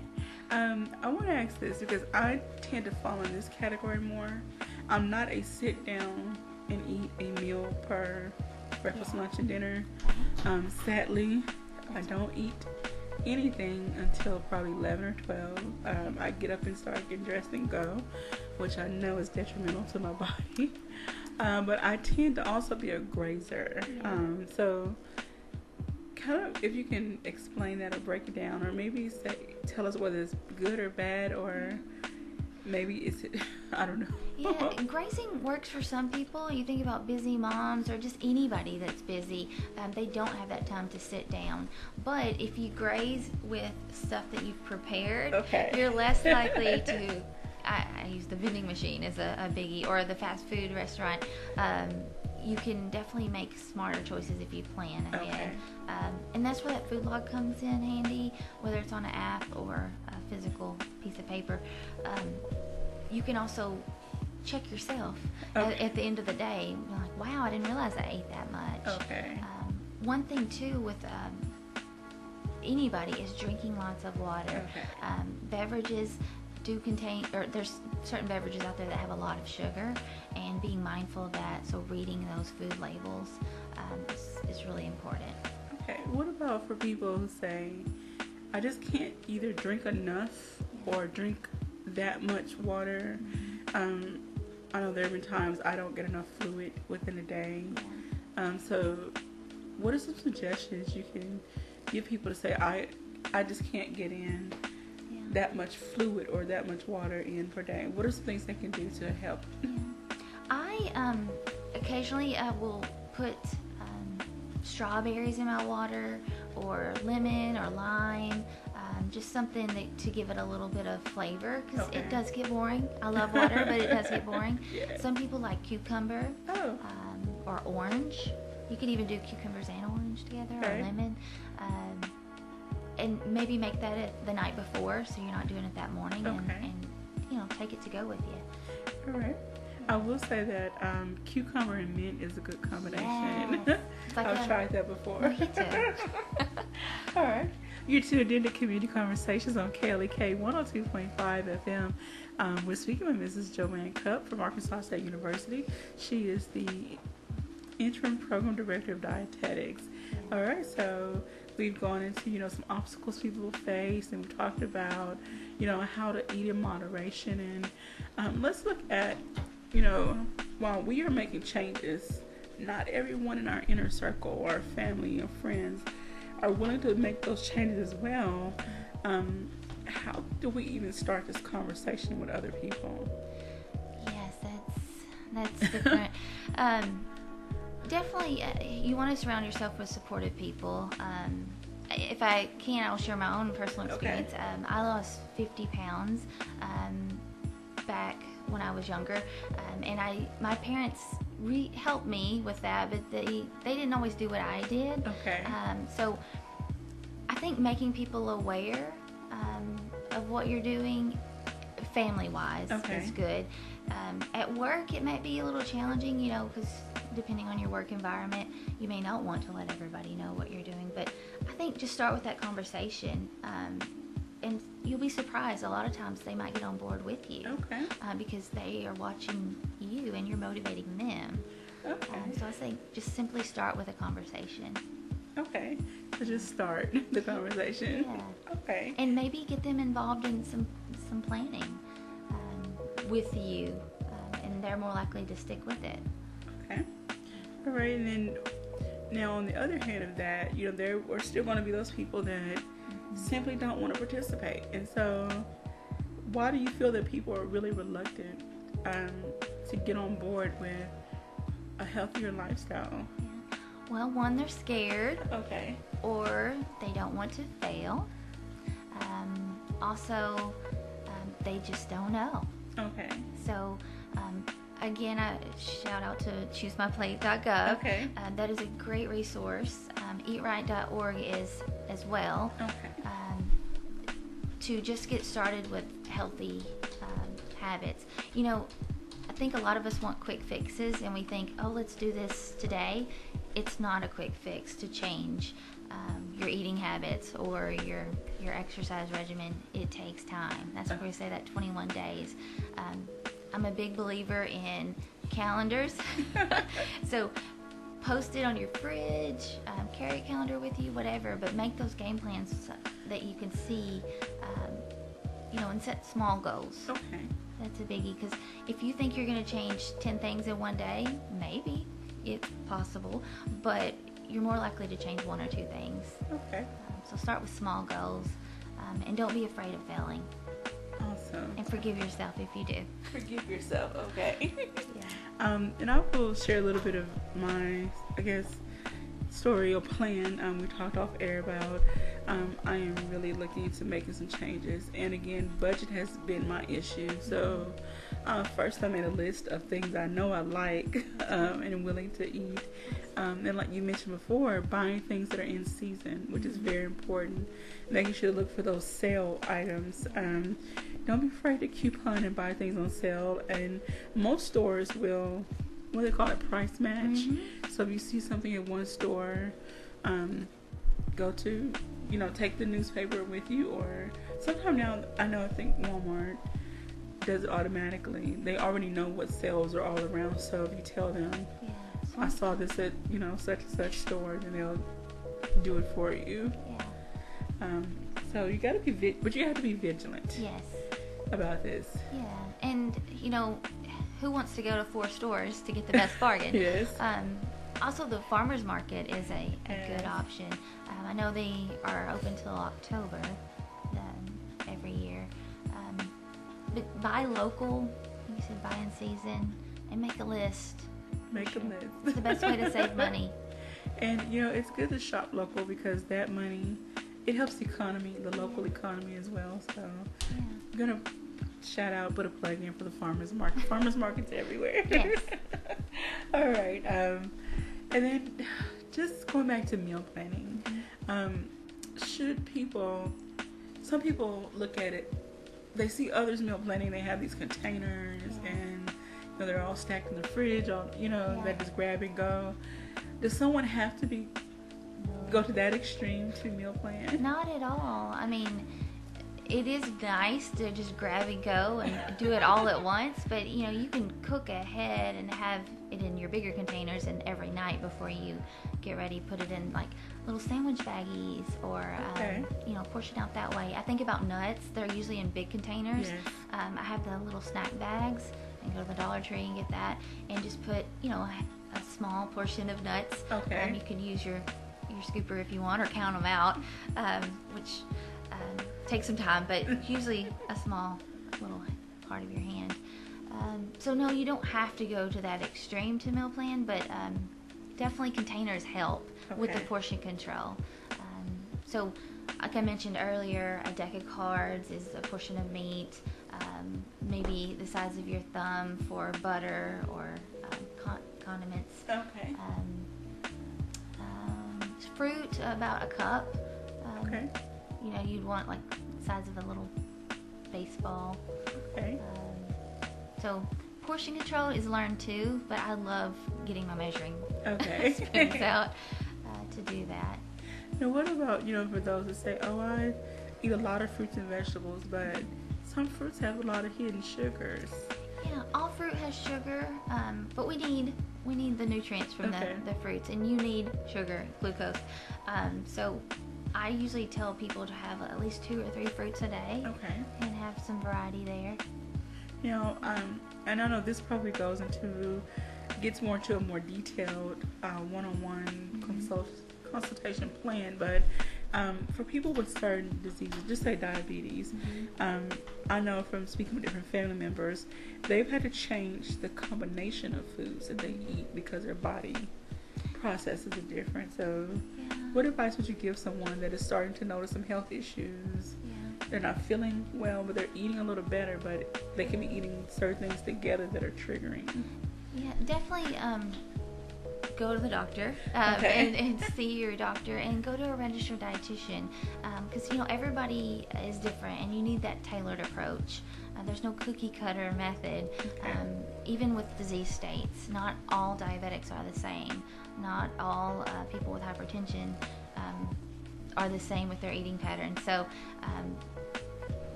G: I want to ask this because I tend to fall in this category more. I'm not a sit down and eat a meal per breakfast, lunch, and dinner. Sadly, I don't eat anything until probably 11 or 12. I get up and start getting dressed and go, which I know is detrimental to my body. But I tend to also be a grazer. So kind of, if you can explain that or break it down, or maybe tell us whether it's good or bad, or maybe it's, I don't know.
H: Yeah, grazing works for some people. You think about busy moms or just anybody that's busy. They don't have that time to sit down. But if you graze with stuff that you've prepared, you're less likely to, I use the vending machine as a biggie, or the fast food restaurant. You can definitely make smarter choices if you plan ahead. And that's where that food log comes in handy, whether it's on an app or a physical piece of paper. You can also check yourself at the end of the day. You're like, wow, I didn't realize I ate that much. One thing too with anybody is drinking lots of water. Beverages do contain, or there's certain beverages out there that have a lot of sugar, and being mindful of that, so reading those food labels is really important.
G: What about for people who say, I just can't either drink enough or drink that much water? I know there have been times I don't get enough fluid within a day. So what are some suggestions you can give people to say, I just can't get in that much fluid or that much water in per day? What are some things they can do to help?
H: I occasionally will put strawberries in my water, or lemon or lime, just something to give it a little bit of flavor, because it does get boring. I love water, but it does get boring. Some people like cucumber or orange. You can even do cucumbers and orange together, or lemon. And maybe make that the night before, so you're not doing it that morning, and take it to go with you.
G: All right. I will say that cucumber and mint is a good combination.
H: Yes. Like
G: I've tried that before.
H: Me too.
G: All right. You're tuned into Community Conversations on KLEK 102.5 FM. We're speaking with Mrs. JoAnn Cupp from Arkansas State University. She is the interim program director of dietetics. All right, so we've gone into, some obstacles people face, and we've talked about, how to eat in moderation. And let's look at, while we are making changes, not everyone in our inner circle or our family or friends are willing to make those changes as well. How do we even start this conversation with other people?
H: Yes, that's different. Definitely, you want to surround yourself with supportive people. If I can, I'll share my own personal experience. I lost 50 pounds back when I was younger, and my parents helped me with that, but they didn't always do what I did. So I think making people aware of what you're doing family-wise is good. At work, it might be a little challenging, because depending on your work environment, you may not want to let everybody know what you're doing. But I think just start with that conversation, and you'll be surprised. A lot of times they might get on board with you because they are watching you and you're motivating them. So I think just simply start with a conversation.
G: So just start the conversation.
H: And maybe get them involved in some planning with you, and they're more likely to stick with it.
G: All right, and then now on the other hand of that, there are still going to be those people that simply don't want to participate. And so why do you feel that people are really reluctant to get on board with a healthier lifestyle?
H: Well, one, they're scared. Or they don't want to fail. Also, they just don't know. So, again, I shout out to ChooseMyPlate.gov. That is a great resource. EatRight.org is as well. To just get started with healthy habits. I think a lot of us want quick fixes, and we think, oh, let's do this today. It's not a quick fix to change your eating habits or your exercise regimen. It takes time. That's why we say that 21 days. I'm a big believer in calendars. So post it on your fridge, carry a calendar with you, whatever, but make those game plans so that you can see, and set small goals.
G: Okay.
H: That's a biggie, because if you think you're going to change 10 things in one day, maybe it's possible, but you're more likely to change 1 or 2 things.
G: Okay.
H: So start with small goals, and don't be afraid of failing.
G: Awesome.
H: And forgive yourself if you do.
G: Forgive yourself, okay.
H: Yeah.
G: And I will share a little bit of my, story or plan. We talked off air about I am really looking into making some changes. And again, budget has been my issue. So first I made a list of things I know I like and am willing to eat. And like you mentioned before, buying things that are in season, which is very important. Making sure to look for those sale items. Don't be afraid to coupon and buy things on sale. And most stores will, what do they call it, price match. Mm-hmm. So if you see something at one store, go to, take the newspaper with you. Or sometime now, I think Walmart does it automatically. They already know what sales are all around. So if you tell them, I saw this at, such and such store, then they'll do it for you.
H: Yeah.
G: So you got to be, but you have to be vigilant.
H: Yes.
G: About this.
H: Yeah, and who wants to go to 4 stores to get the best bargain?
G: Yes.
H: Also, the farmers market is a good option. I know they are open till October every year. But buy local. You said buy in season, and make a list.
G: Make a list.
H: It's the best way to save money.
G: And it's good to shop local, because that money, it helps the economy, the local economy as well. So I'm gonna put a plug in for the farmers market. Farmers markets everywhere.
H: Yes.
G: All right. And then just going back to meal planning, some people look at it, they see others meal planning, they have these containers and they're all stacked in the fridge, that just grab and go. Does someone have to go to that extreme to meal plan?
H: Not at all. I mean, it is nice to just grab and go and do it all at once, but you can cook ahead and have it in your bigger containers, and every night before you get ready, put it in like little sandwich baggies, or portion out that way. I think about nuts. They're usually in big containers.
G: Yes.
H: I have the little snack bags, and go to the Dollar Tree and get that, and just put a small portion of nuts.
G: Okay.
H: You can use your scooper if you want, or count them out, which takes some time, but usually a small little part of your hand. So no, you don't have to go to that extreme to meal plan, but definitely containers help with the portion control. So like I mentioned earlier, a deck of cards is a portion of meat, maybe the size of your thumb for butter or condiments.
G: Okay.
H: Fruit, about a cup.
G: Okay.
H: You'd want like the size of a little baseball.
G: Okay.
H: So portion control is learned too, but I love getting my measuring
G: spoons
H: out to do that.
G: Now, what about for those that say, I eat a lot of fruits and vegetables, but some fruits have a lot of hidden sugars?
H: Yeah, all fruit has sugar, but we need the nutrients from the fruits, and you need sugar, glucose. So I usually tell people to have at least 2 or 3 fruits a day.
G: Okay.
H: And have some variety there.
G: And I know this probably gets more to a more detailed one-on-one consultation plan, but for people with certain diseases, just say diabetes, I know from speaking with different family members, they've had to change the combination of foods that they eat because their body processes are different. So what advice would you give someone that is starting to notice some health issues? They're not feeling well, but they're eating a little better, but they can be eating certain things together that are triggering.
H: Yeah, definitely go to the doctor and see your doctor, and go to a registered dietitian, because everybody is different, and you need that tailored approach. There's no cookie cutter method. Even with disease states, not all diabetics are the same. Not all people with hypertension are the same with their eating pattern. So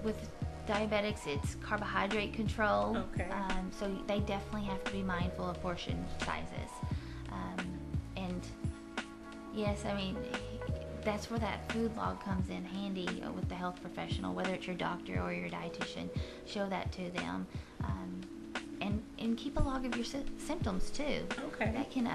H: with diabetics, it's carbohydrate control. So they definitely have to be mindful of portion sizes. And yes, I mean, that's where that food log comes in handy with the health professional, whether it's your doctor or your dietitian. Show that to them, and keep a log of your symptoms too.
G: Okay.
H: That can,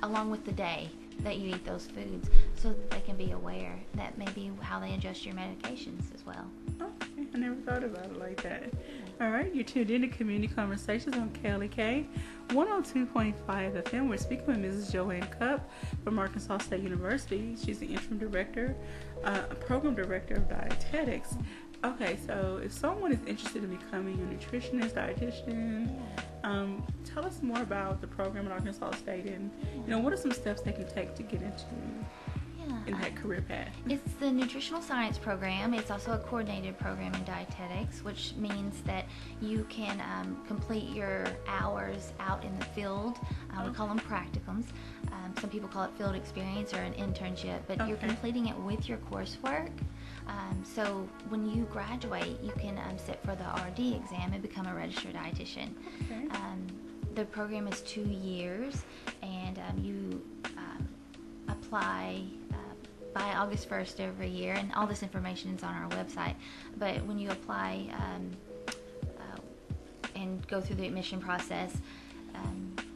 H: along with the day that you eat those foods, so that they can be aware. That may be how they adjust your medications as well.
G: Okay, I never thought about it like that. All right, you're tuned in to Community Conversations on KLEK 102.5 FM. We're speaking with Mrs. JoAnn Cupp from Arkansas State University. She's the interim director, program director of dietetics. Okay, so if someone is interested in becoming a nutritionist, dietitian, tell us more about the program at Arkansas State, and what are some steps they can take to get into in that career path?
H: It's the nutritional science program. It's also a coordinated program in dietetics, which means that you can complete your hours out in the field. We call them practicums. Some people call it field experience or an internship, but you're completing it with your coursework. So when you graduate, you can sit for the RD exam and become a registered dietitian.
G: Okay.
H: The program is 2 years, and you apply by August 1st every year, and all this information is on our website. But when you apply and go through the admission process,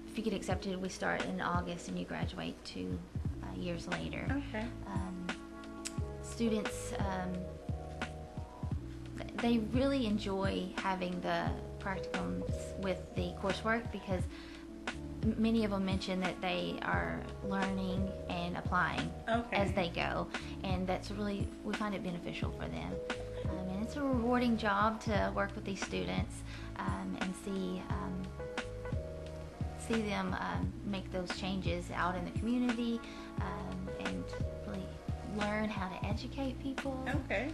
H: if you get accepted, we start in August and you graduate 2 years later.
G: Okay.
H: Students, they really enjoy having the practicums with the coursework, because many of them mention that they are learning and applying as they go, and that's really, we find it beneficial for them. And it's a rewarding job to work with these students and see them make those changes out in the community, and really learn how to educate people.
G: Okay.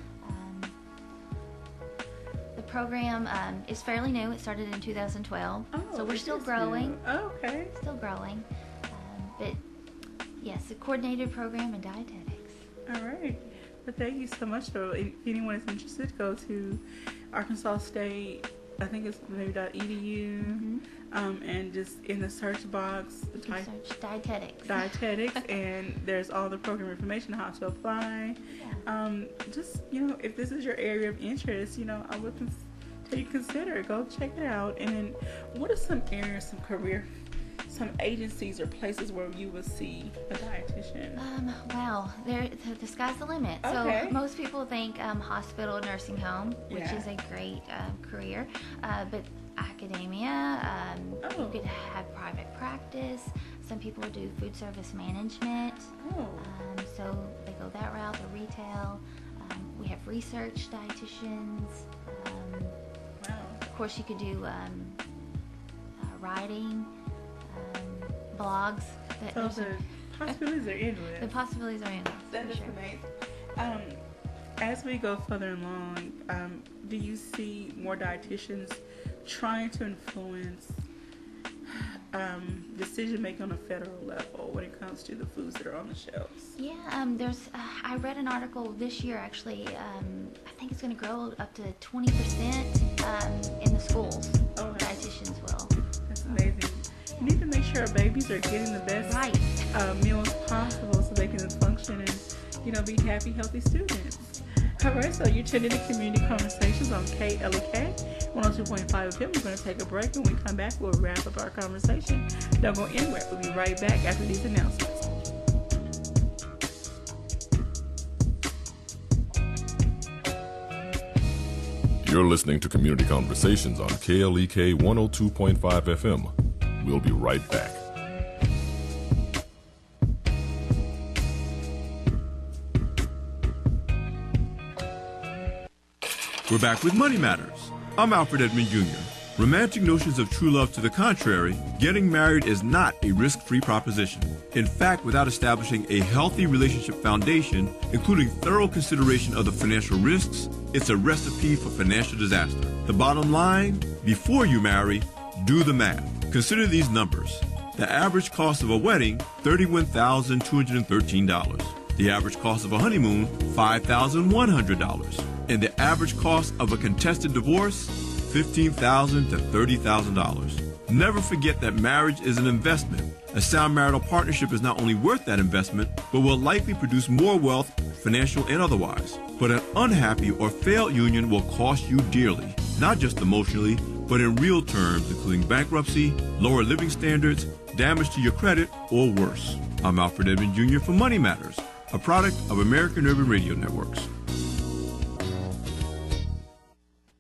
H: The program is fairly new. It started in 2012, so we're still growing.
G: Okay.
H: Still growing. But yes, a coordinated program in dietetics.
G: All right. Well, thank you so much. So if anyone is interested, go to Arkansas State, I think it's maybe .edu, and just in the search box,
H: Search dietetics.
G: Dietetics, and there's all the program information, how to apply. Just, if this is your area of interest, I would tell you consider it. Go check it out. And then what are some areas, some agencies or places where you would see a dietitian?
H: Wow, the sky's the limit.
G: Okay.
H: So most people think hospital, nursing home, which is a great career, but academia, you could have private practice. Some people do food service management, so they go that route, the retail. We have research dietitians. Of course, you could do writing, blogs.
G: So the possibilities are endless.
H: The possibilities are endless.
G: That is amazing. As we go further along, do you see more dietitians trying to influence decision making on a federal level when it comes to the foods that are on the shelves?
H: Yeah, there's. I read an article this year actually. I think it's going to grow up to 20% in the schools. Dietitians will.
G: That's amazing. You need to make sure our babies are getting the best meals possible so they can function and be happy, healthy students. All right, so you're tuned into Community Conversations on KLEK 102.5 FM. We're going to take a break. When we come back, we'll wrap up our conversation. Don't go anywhere. We'll be right back after these announcements.
F: You're listening to Community Conversations on KLEK 102.5 FM. We'll be right back.
Q: We're back with Money Matters. I'm Alfred Edmond Jr. Romantic notions of true love to the contrary, getting married is not a risk-free proposition. In fact, without establishing a healthy relationship foundation, including thorough consideration of the financial risks, it's a recipe for financial disaster. The bottom line, before you marry, do the math. Consider these numbers. The average cost of a wedding, $31,213. The average cost of a honeymoon, $5,100. And the average cost of a contested divorce, $15,000 to $30,000. Never forget that marriage is an investment. A sound marital partnership is not only worth that investment, but will likely produce more wealth, financial and otherwise. But an unhappy or failed union will cost you dearly, not just emotionally, but in real terms, including bankruptcy, lower living standards, damage to your credit, or worse. I'm Alfred Edmond Jr. for Money Matters, a product of American Urban Radio Networks.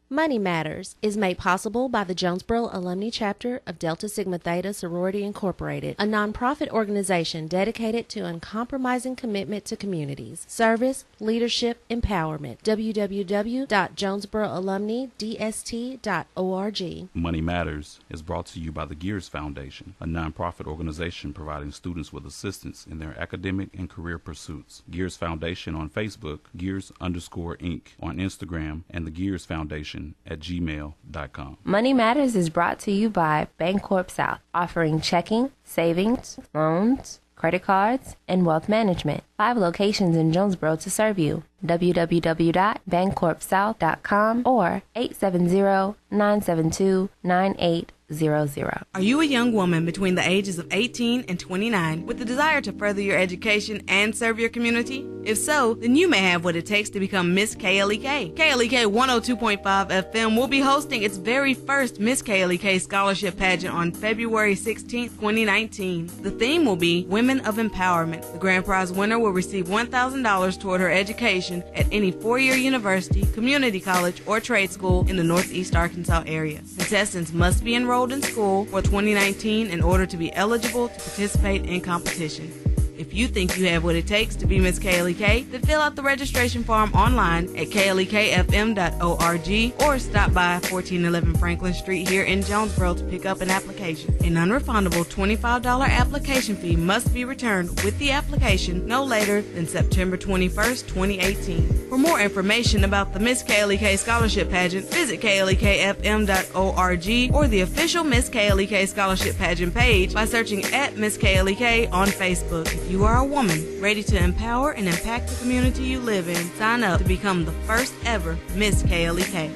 O: Money Matters is made possible by the Jonesboro Alumni Chapter of Delta Sigma Theta Sorority Incorporated, a nonprofit organization dedicated to uncompromising commitment to communities, service, leadership, empowerment. www.jonesboroalumnidst.org.
K: Money Matters is brought to you by the Gears Foundation, a nonprofit organization providing students with assistance in their academic and career pursuits. Gears Foundation on Facebook, Gears_Inc. on Instagram, and the Gears Foundation at gmail.com.
R: Money Matters is brought to you by Bancorp South, offering checking, savings, loans, credit cards, and wealth management. 5 locations in Jonesboro to serve you. www.bancorpsouth.com or 870-972-9800.
S: Are you a young woman between the ages of 18 and 29 with the desire to further your education and serve your community? If so, then you may have what it takes to become Miss KLEK. KLEK 102.5 FM will be hosting its very first Miss KLEK Scholarship Pageant on February 16, 2019. The theme will be Women of Empowerment. The grand prize winner will receive $1,000 toward her education at any 4-year university, community college, or trade school in the Northeast Arkansas area. Contestants must be enrolled in school for 2019 in order to be eligible to participate in competition. If you think you have what it takes to be Miss KLEK, then fill out the registration form online at klekfm.org or stop by 1411 Franklin Street here in Jonesboro to pick up an application. A non-refundable $25 application fee must be returned with the application no later than September 21st, 2018. For more information about the Miss KLEK Scholarship Pageant, visit klekfm.org or the official Miss KLEK Scholarship Pageant page by searching at Miss KLEK on Facebook. If you are a woman ready to empower and impact the community you live in, sign up to become the first ever Miss KLEK.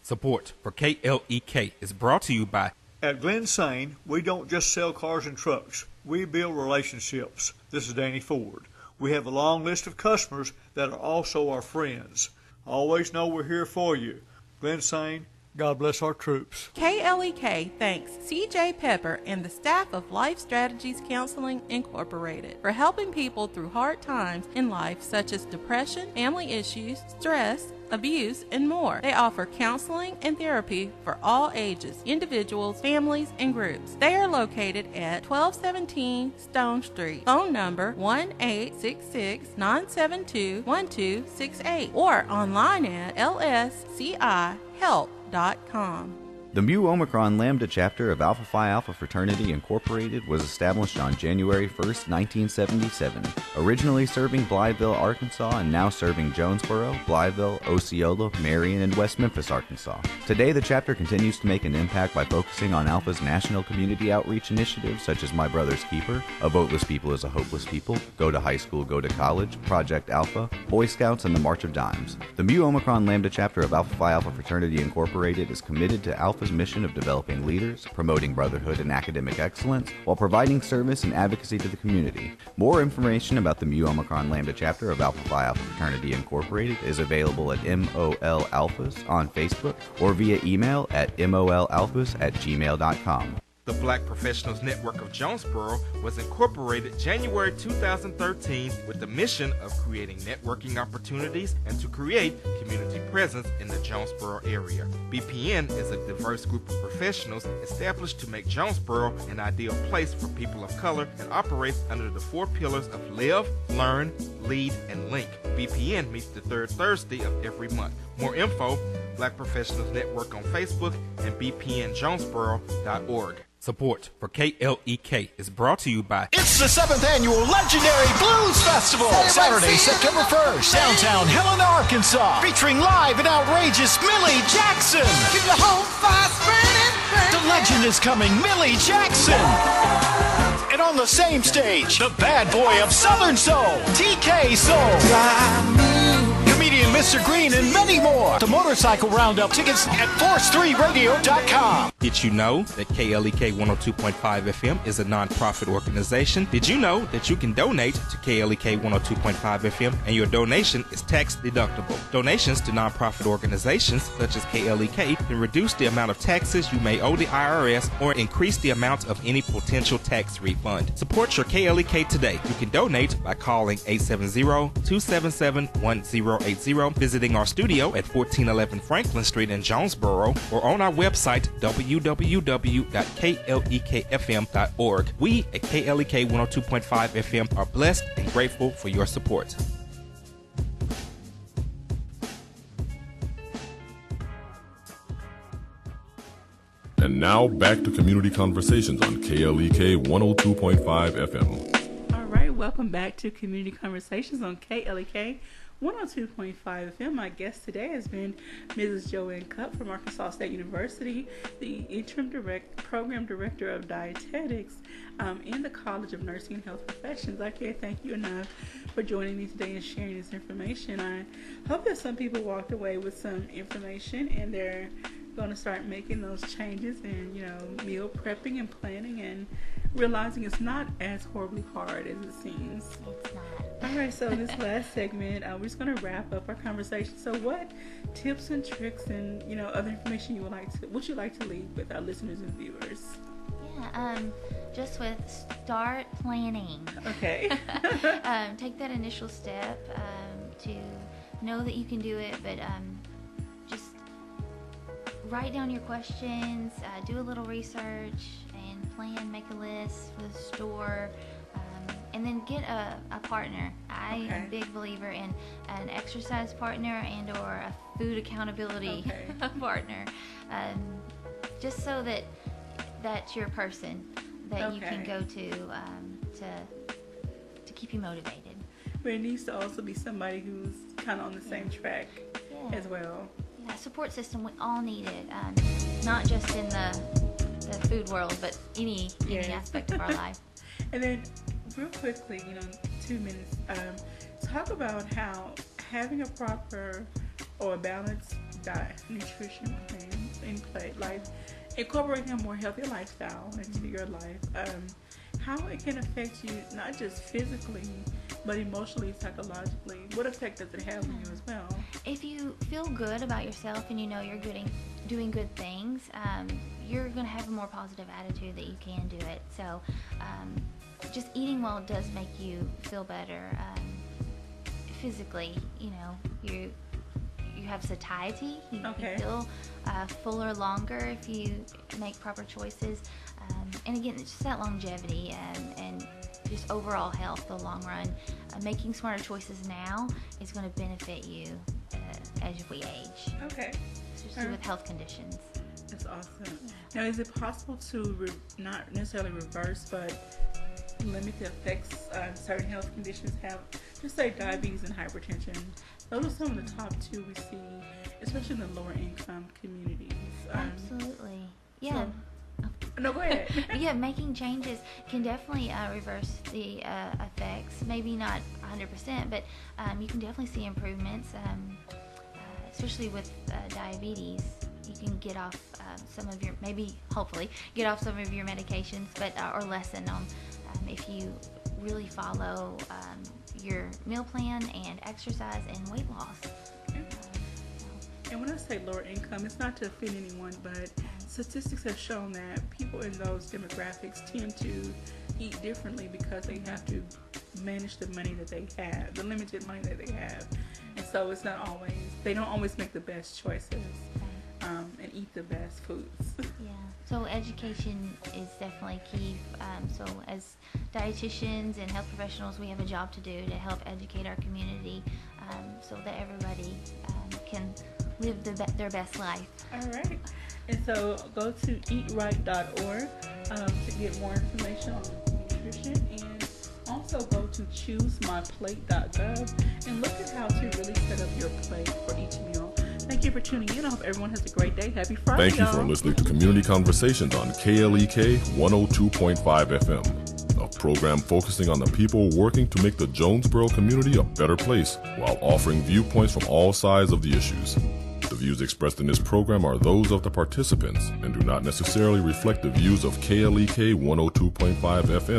D: Support for KLEK is brought to you by
T: At Glen Sane, we don't just sell cars and trucks. We build relationships. This is Danny Ford. We have a long list of customers that are also our friends. Always know we're here for you. Glen Sane, God bless our troops.
L: KLEK thanks CJ Pepper and the staff of Life Strategies Counseling Incorporated for helping people through hard times in life such as depression, family issues, stress, abuse, and more. They offer counseling and therapy for all ages, individuals, families, and groups. They are located at 1217 Stone Street. Phone number 1-866-972-1268 or online at lscihelp.com.
U: The Mu Omicron Lambda chapter of Alpha Phi Alpha Fraternity Incorporated was established on January 1st, 1977, originally serving Blytheville, Arkansas, and now serving Jonesboro, Blytheville, Osceola, Marion, and West Memphis, Arkansas. Today, the chapter continues to make an impact by focusing on Alpha's national community outreach initiatives such as My Brother's Keeper, A Voteless People is a Hopeless People, Go to High School, Go to College, Project Alpha, Boy Scouts, and the March of Dimes. The Mu Omicron Lambda chapter of Alpha Phi Alpha Fraternity Incorporated is committed to Alpha's mission of developing leaders, promoting brotherhood and academic excellence, while providing service and advocacy to the community. More information about the Mu Omicron Lambda chapter of Alpha Phi Alpha Fraternity Incorporated is available at MOL Alphas on Facebook or via email at molalphas@gmail.com.
D: The Black Professionals Network of Jonesboro was incorporated January 2013 with the mission of creating networking opportunities and to create community presence in the Jonesboro area. BPN is a diverse group of professionals established to make Jonesboro an ideal place for people of color and operates under the 4 pillars of Live, Learn, Lead, and Link. BPN meets the 3rd Thursday of every month. More info, Black Professionals Network on Facebook and bpnjonesboro.org. Support for KLEK is brought to you by
V: It's the 7th annual Legendary Blues Festival, Saturday, September 1st, downtown Helena, Arkansas, featuring live and outrageous Millie Jackson. Keep the whole fire burning. The legend is coming, Millie Jackson. And on the same stage, the bad boy of Southern Soul, TK Soul. Comedian Mr. Green, and many more. The Motorcycle Roundup. Tickets at force3radio.com.
D: Did you know that KLEK 102.5 FM is a non-profit organization? Did you know that you can donate to KLEK 102.5 FM and your donation is tax deductible? Donations to non-profit organizations such as KLEK can reduce the amount of taxes you may owe the IRS or increase the amount of any potential tax refund. Support your KLEK today. You can donate by calling 870-277-1080, visiting our studio at 1411 Franklin Street in Jonesboro, or on our website www.klekfm.org. We at KLEK 102.5 FM are blessed and grateful for your support.
F: And now back to Community Conversations on KLEK 102.5 FM.
G: All right, welcome back to Community Conversations on KLEK 102.5 FM. My guest today has been Mrs. JoAnn Cupp from Arkansas State University, the interim program director of dietetics in the College of Nursing and Health Professions. I can't thank you enough for joining me today and sharing this information. I hope that some people walked away with some information and they're going to start making those changes and, meal prepping and planning and realizing it's not as horribly hard as it seems.
H: It's not.
G: All right, so in this last segment, we're just going to wrap up our conversation. So what tips and tricks and, other information would you like to leave with our listeners and viewers?
H: Yeah, just with start planning.
G: Okay.
H: Take that initial step to know that you can do it, but just write down your questions, do a little research, and plan, make a list for the store, and then get a partner. I am a big believer in an exercise partner and or a food accountability partner, just so that that's your person that you can go to keep you motivated.
G: But it needs to also be somebody who's kind of on the same track as well.
H: Yeah, support system, we all need it, not just in the food world, but any aspect of our life.
G: And then, real quickly, 2 minutes, talk about how having a proper or a balanced diet, nutrition plan in place, like incorporating a more healthy lifestyle into your life, how it can affect you, not just physically, but emotionally, psychologically. What effect does it have on you as well?
H: If you feel good about yourself and you're doing good things, you're going to have a more positive attitude that you can do it. So just eating well does make you feel better. Physically, you have satiety. You feel fuller longer if you make proper choices. And again, it's just that longevity and just overall health, the long run. Making smarter choices now is going to benefit you as we age.
G: Okay.
H: Especially with health conditions.
G: That's awesome. Now, is it possible to not necessarily reverse, but limit the effects certain health conditions have? Just say diabetes and hypertension. Those are some of the top two we see, especially in the lower income communities.
H: Absolutely. Yeah.
G: No, go ahead.
H: Yeah, making changes can definitely reverse the effects. Maybe not 100%, but you can definitely see improvements, especially with diabetes. You can get off hopefully get off some of your medications, but or lessen them if you really follow your meal plan and exercise and weight loss.
G: And when I say lower income, it's not to offend anyone, but statistics have shown that people in those demographics tend to eat differently because they have to manage the money that they have, the limited money that they have. And so they don't always make the best choices and eat the best foods.
H: Yeah, so education is definitely key. So as dietitians and health professionals, we have a job to do to help educate our community so that everybody can live their best life.
G: All right. And so go to eatright.org to get more information on nutrition, and also go to choosemyplate.gov and look at how to really set up your plate for each meal. Thank you for tuning in. I hope everyone has a great day. Happy Friday,
F: Thank you for listening to Community Conversations on KLEK 102.5 FM. A program focusing on the people working to make the Jonesboro community a better place while offering viewpoints from all sides of the issues. The views expressed in this program are those of the participants and do not necessarily reflect the views of KLEK 102.5 FM.